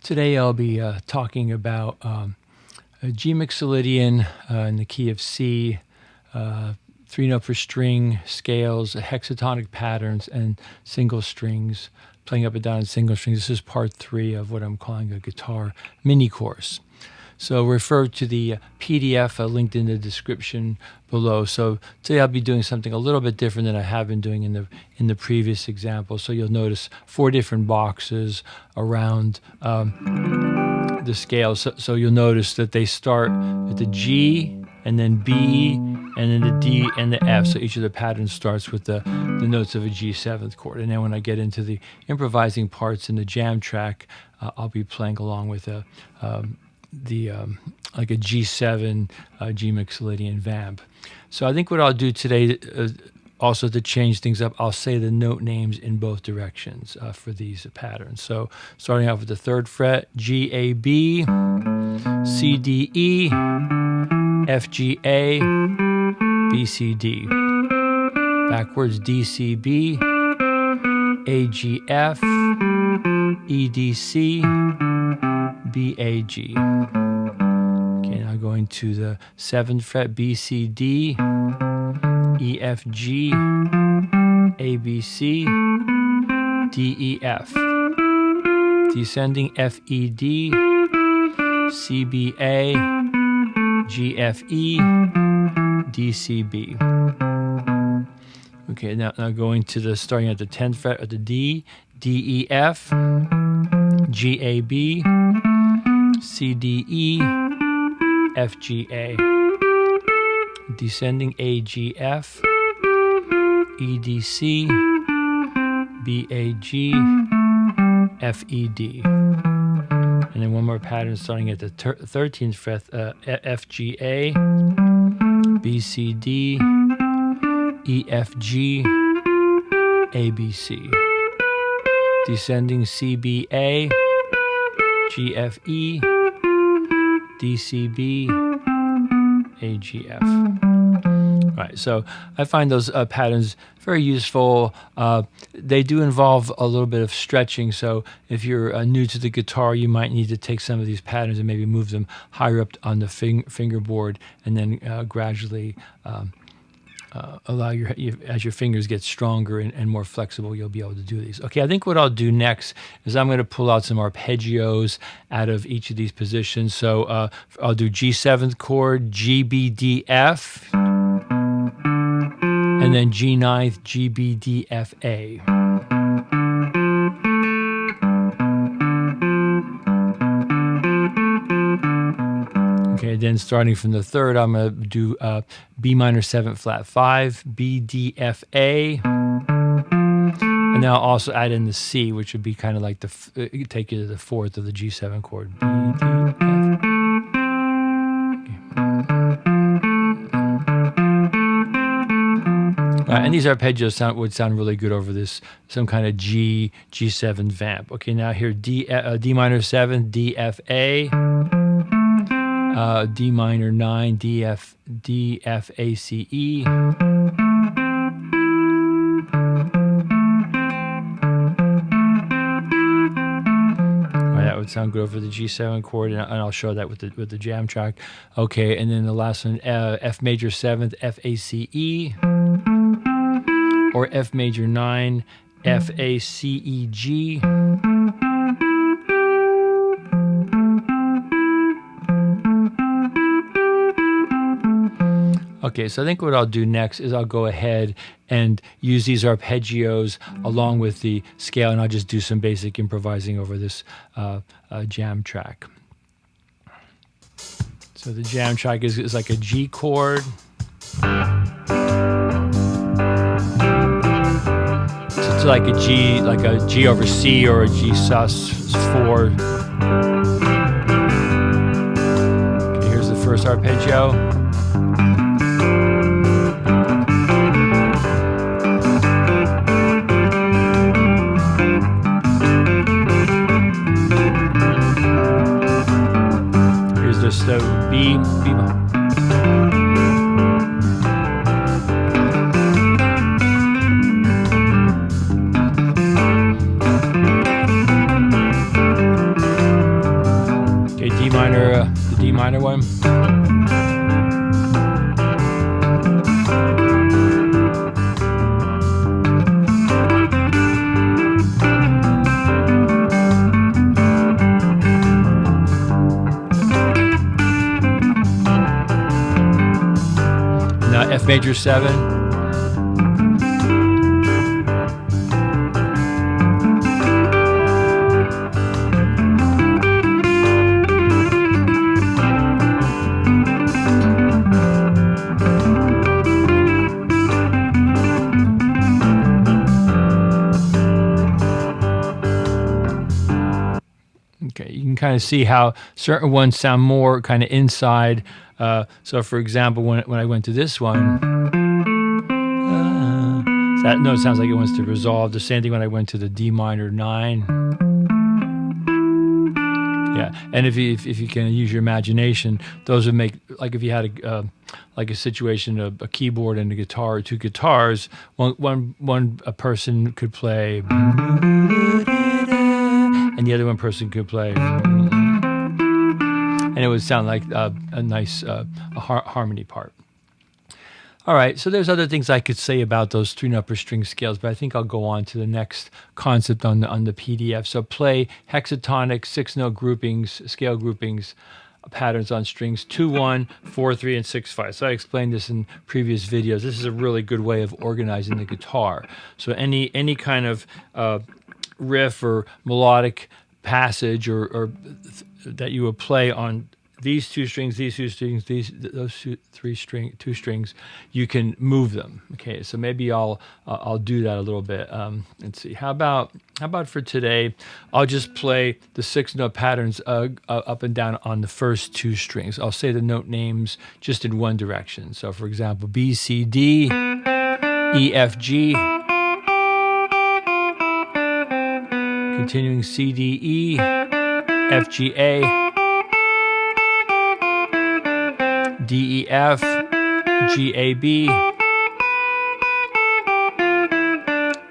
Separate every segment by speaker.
Speaker 1: Today I'll be talking about a G Mixolydian in the key of C, 3-note per string scales, hexatonic patterns, and single strings, playing up and down in single strings. This is part 3 of what I'm calling a guitar mini course. So refer to the PDF linked in the description below. So today I'll be doing something a little bit different than I have been doing in the previous example. So you'll notice 4 different boxes around the scales. So you'll notice that they start with the G and then B and then the D and the F. So each of the patterns starts with the notes of a G7 chord. And then when I get into the improvising parts in the jam track, I'll be playing along with like a G7 G Mixolydian vamp. So I think what I'll do today, also to change things up, I'll say the note names in both directions for these patterns. So starting off with the 3rd fret, G, A, B, C, D, E, F, G, A, B, C, D. Backwards, D, C, B, A, G, F, E, D, C, B, A, G. Okay, now going to the 7th fret, B, C, D, E, F, G, A, B, C, D, E, F. Descending, F, E, D, C, B, A, G, F, E, D, C, B. Okay, now going to the, starting at the 10th fret of the D, D, E, F, G, A, B, C, D, E, F, G, A. Descending, A, G, F, E, D, C, B, A, G, F, E, D. And then one more pattern starting at the 13th fret, F, G, A, B, C, D, E, F, G, A, B, C. Descending, C, B, A, G, F, E, D, C, B, A, G, F. All right, so I find those patterns very useful. They do involve a little bit of stretching, so if you're new to the guitar, you might need to take some of these patterns and maybe move them higher up on the fingerboard, and then gradually allow as your fingers get stronger and more flexible, you'll be able to do these. Okay, I think what I'll do next is I'm going to pull out some arpeggios out of each of these positions. So I'll do G7th chord, G, B, D, F, and then G9th, G, B, D, F, A. Okay, then starting from the 3rd, I'm going to do B minor 7th flat 5, B, D, F, A, and then I'll also add in the C, which would be kind of like take you to the 4th of the G7 chord. B, D, F. Okay. And these arpeggios would sound really good over this, some kind of G7 vamp. Okay, now here D minor 7, D, F, A. D minor 9, D, F, A, C, E. That would sound good over the G7 chord, and I'll show that with the jam track. Okay, and then the last one, F major 7th, F, A, C, E, or F major 9, F, A, C, E, G. Okay, so I think what I'll do next is I'll go ahead and use these arpeggios along with the scale, and I'll just do some basic improvising over this jam track. So the jam track is like a G chord. It's like a G over C or a G sus4. Okay, here's the first arpeggio. So B. the D minor one. Now F major 7. Okay, you can kind of see how certain ones sound more kind of inside. So, for example, when I went to this one, that note sounds like it wants to resolve. The same thing when I went to the D minor 9. Yeah, and if you can use your imagination, those would make, like if you had a situation of a keyboard and a guitar or two guitars, a person could play, and the other one person could play, and it would sound like a nice harmony part. All right, so there's other things I could say about those 3 upper string scales, but I think I'll go on to the next concept on the PDF. So play hexatonic 6-note groupings, scale groupings, patterns on strings 2-1, 4-3, and 6-5. So I explained this in previous videos. This is a really good way of organizing the guitar. So any kind of riff or melodic passage or that you would play on these 2 strings, these 2 strings, those 2 strings, you can move them. Okay, so maybe I'll do that a little bit. Let's see. How about for today? I'll just play the 6-note patterns up and down on the first 2 strings. I'll say the note names just in one direction. So, for example, B, C, D, E, F, G. Continuing C, D, E, F, G, A. D, E, F, G, A, B,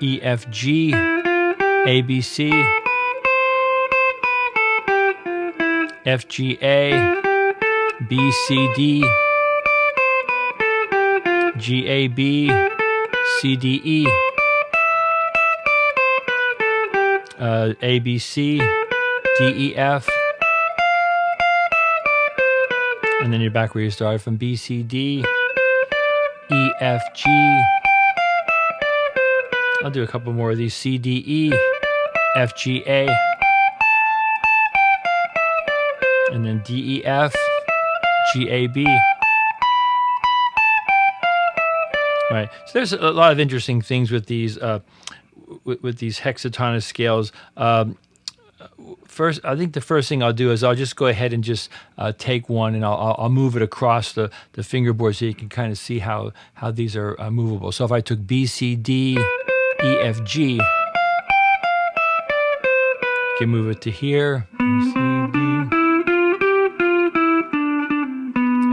Speaker 1: E, F, G, A, B, C, F, G, A, B, C, D, G, A, B, C, D, E, A, B, C, D, E, F. And then you're back where you started from B, C, D, E, F, G. I'll do a couple more of these. C, D, E, F, G, A. And then D, E, F, G, A, B. All right. So there's a lot of interesting things with these with these hexatonic scales. First, I think the first thing I'll do is I'll just go ahead and just take one, and I'll move it across the fingerboard so you can kind of see how these are movable. So if I took B, C, D, E, F, G, you can move it to here, B, C, D,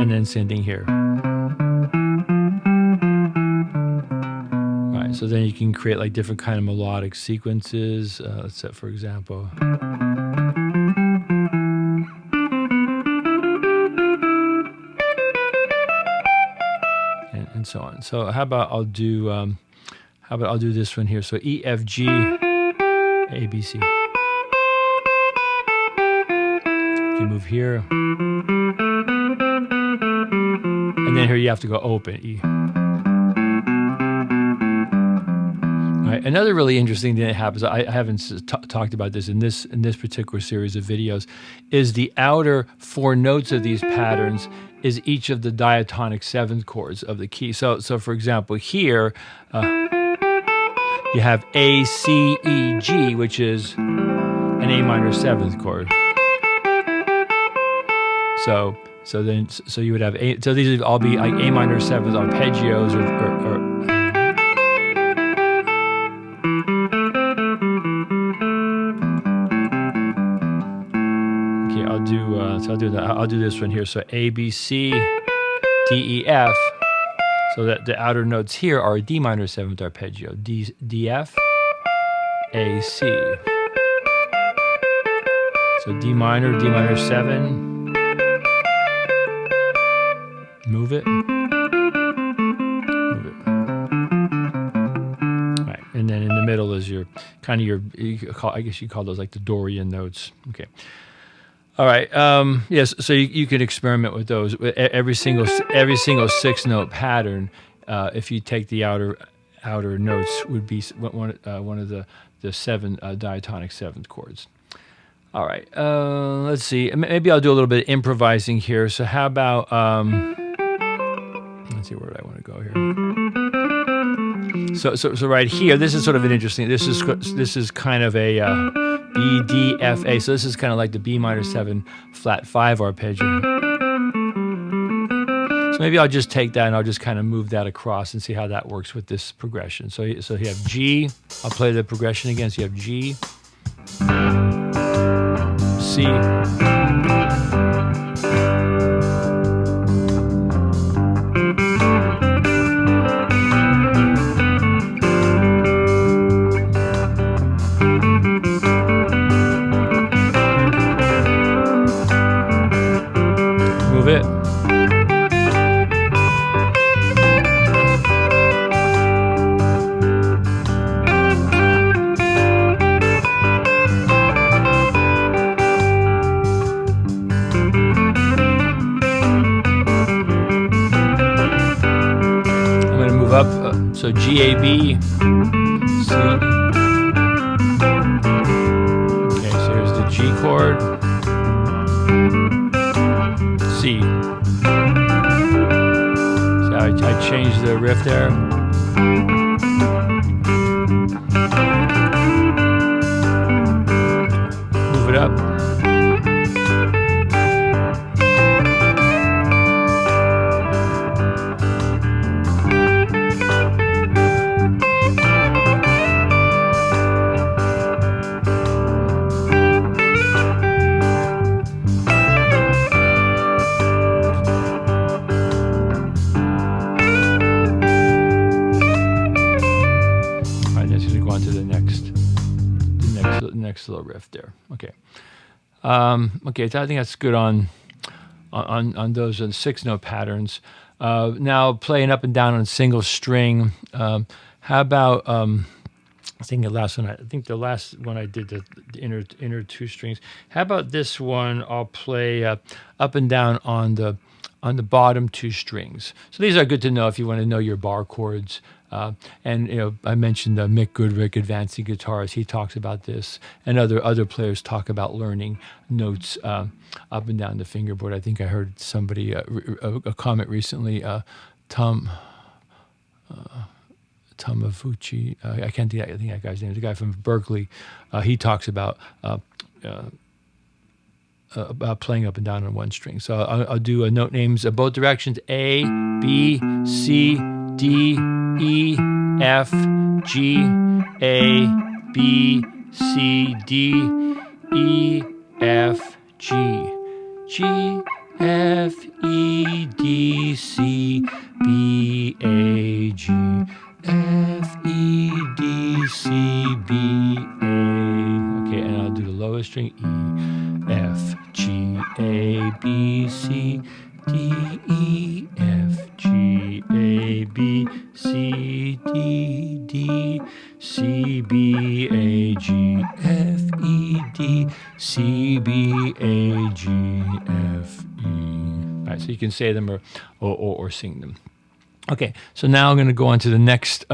Speaker 1: and then same thing here. All right, so then you can create like different kind of melodic sequences. Let's set, for example. And so on. So how about I'll do this one here. So E, F, G, A, B, C. You can move here, and then here you have to go open E. All right. Another really interesting thing that happens, I haven't talked about this in this particular series of videos, is the outer 4 notes of these patterns is each of the diatonic 7th chords of the key. So for example, here you have A, C, E, G, which is an A minor 7th chord. So you would have so these would all be like A minor 7th arpeggios or I'll do this one here. So A, B, C, D, E, F. So that the outer notes here are a D minor 7th arpeggio. D, F, A, C. So D minor 7. move it. Move it. All right, and then in the middle is your kind of I guess you call those like the Dorian notes. Okay. All right. Yes. So you could experiment with those. Every single 6-note pattern. If you take the outer notes, would be one of the 7 diatonic 7th chords. All right. Let's see. Maybe I'll do a little bit of improvising here. So how about let's see, where do I want to go here? So right here, this is sort of an interesting. This is kind of a B, D, F, A. So this is kind of like the B minor 7 flat 5 arpeggio. So maybe I'll just take that and I'll just kind of move that across and see how that works with this progression. So you have G. I'll play the progression again. So you have G, C, move it. Up, so G, A, B, C. Okay, so here's the G chord, C. So I changed the riff there. Move it up. Next little riff there. Okay. Okay, so I think that's good on those 6-note patterns. Now playing up and down on single string. How about I think the last one I did the inner 2 strings. How about this one? I'll play up and down on the bottom 2 strings. So these are good to know if you want to know your bar chords. And I mentioned Mick Goodrick, Advancing Guitars. He talks about this, and other players talk about learning notes up and down the fingerboard. I think I heard somebody a comment recently. Tomo Fujita. I can't think. I think that guy's name is the guy from Berkeley. He talks about playing up and down on 1 string. So I'll do note names both directions: A, B, C, D, E, F, G, A, B, C, D, E, F, G, G, F, E, D, C, B, A, G, F, E, D, C, B, A. Okay, and I'll do the lowest string: E, F, G, A, B, C, D, E, F, G, A, B, C, D, D, C, B, A, G, F, E, D, C, B, A, G, F, E. All right, so you can say them or sing them. Okay, so now I'm going to go on to the next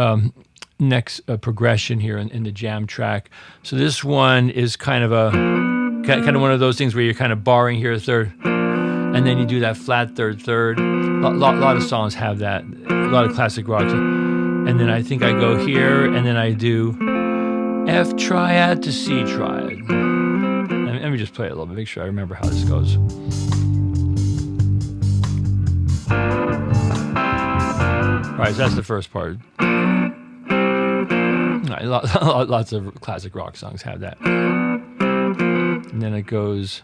Speaker 1: progression here in the jam track. So this one is kind of one of those things where you're kind of barring here a third, and then you do that flat third. A lot of songs have that. A lot of classic rock. And then I think I go here, and then I do F triad to C triad. Let me just play it a little bit, make sure I remember how this goes. All right, so that's the first part. Right, lots of classic rock songs have that. And then it goes...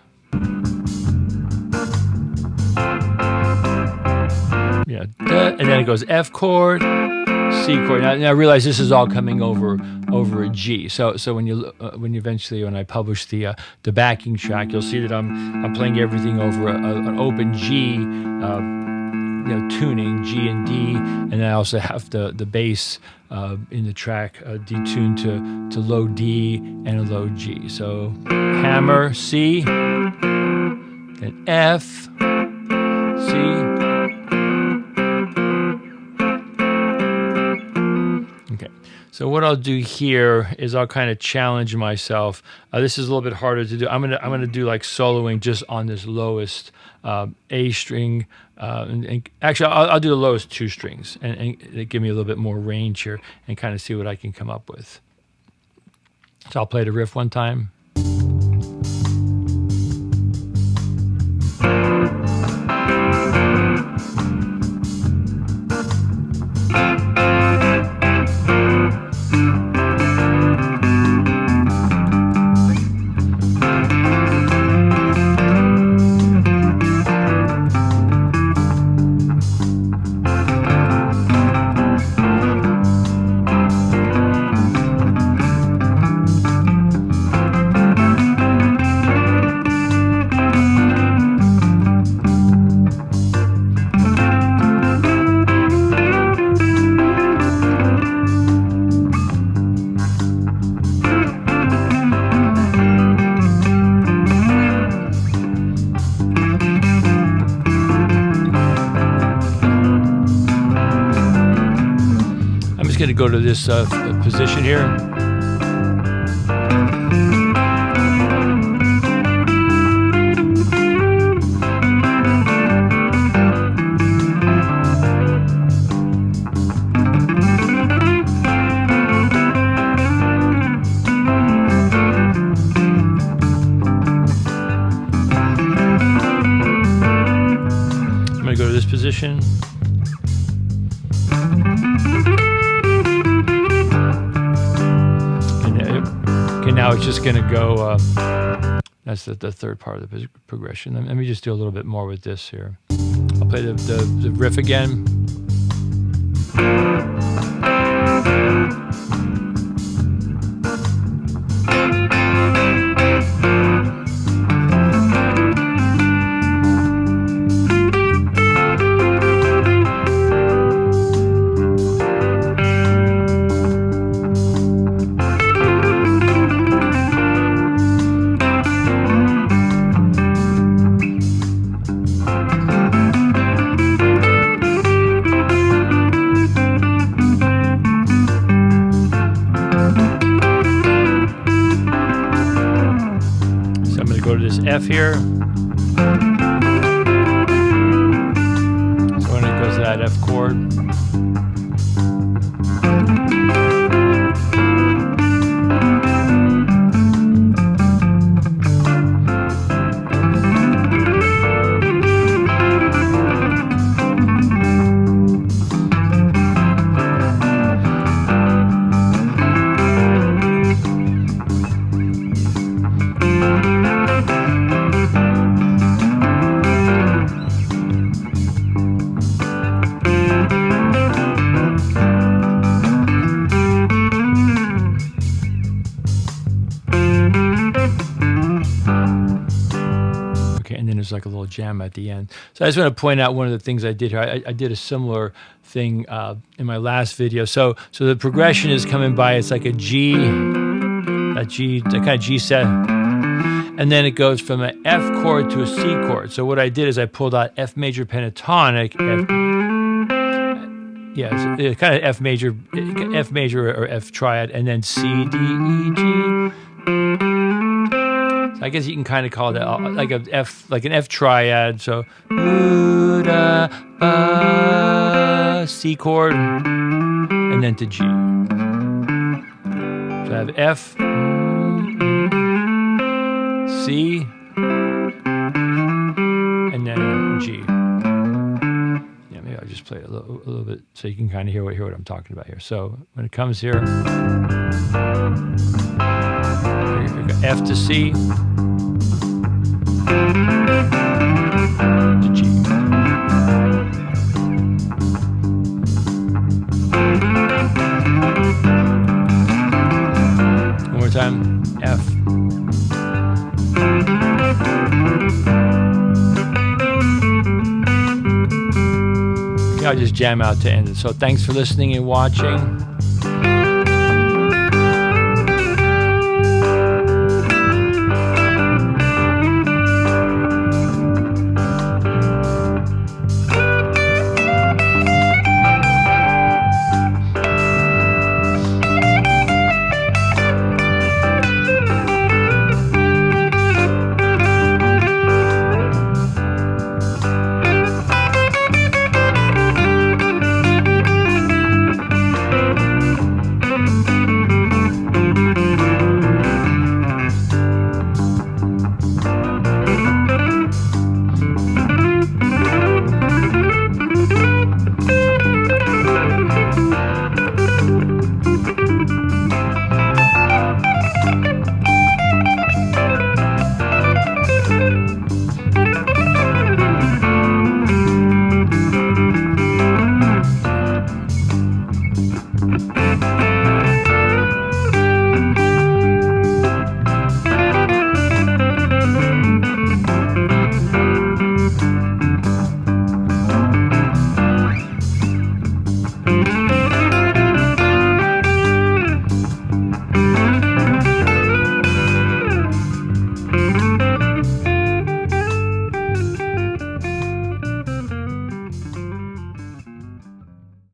Speaker 1: Yeah, and then it goes F chord, C chord. Now I realize this is all coming over a G. So when I publish the backing track, you'll see that I'm playing everything over an open G. tuning G and D, and then I also have the bass in the track detuned to low D and a low G. So hammer C, then F, C. Okay. So what I'll do here is I'll kind of challenge myself. This is a little bit harder to do. I'm gonna do like soloing just on this lowest A string. And actually, I'll do the lowest 2 strings and give me a little bit more range here and kind of see what I can come up with. So I'll play the riff one time. Going to go to this position here. I'm going to go to this position. Now it's just going to go, that's the third part of the progression. Let me just do a little bit more with this here. I'll play the riff again. F here. So when it goes to that F chord. Like a little jam at the end. So I just want to point out one of the things I did here. I did a similar thing in my last video. So the progression is coming by. It's like a G, that kind of G set, and then it goes from an F chord to a C chord. So what I did is I pulled out F major pentatonic, it's kind of F major or F triad, and then C, D, E, G. I guess you can kind of call that like an F triad. So C chord and then to G. So I have F, C, and then G. Yeah, maybe I'll just play it a little bit so you can kind of hear what I'm talking about here. So when it comes here, F to C. To G. One more time. F. I just jam out to end it. So thanks for listening and watching.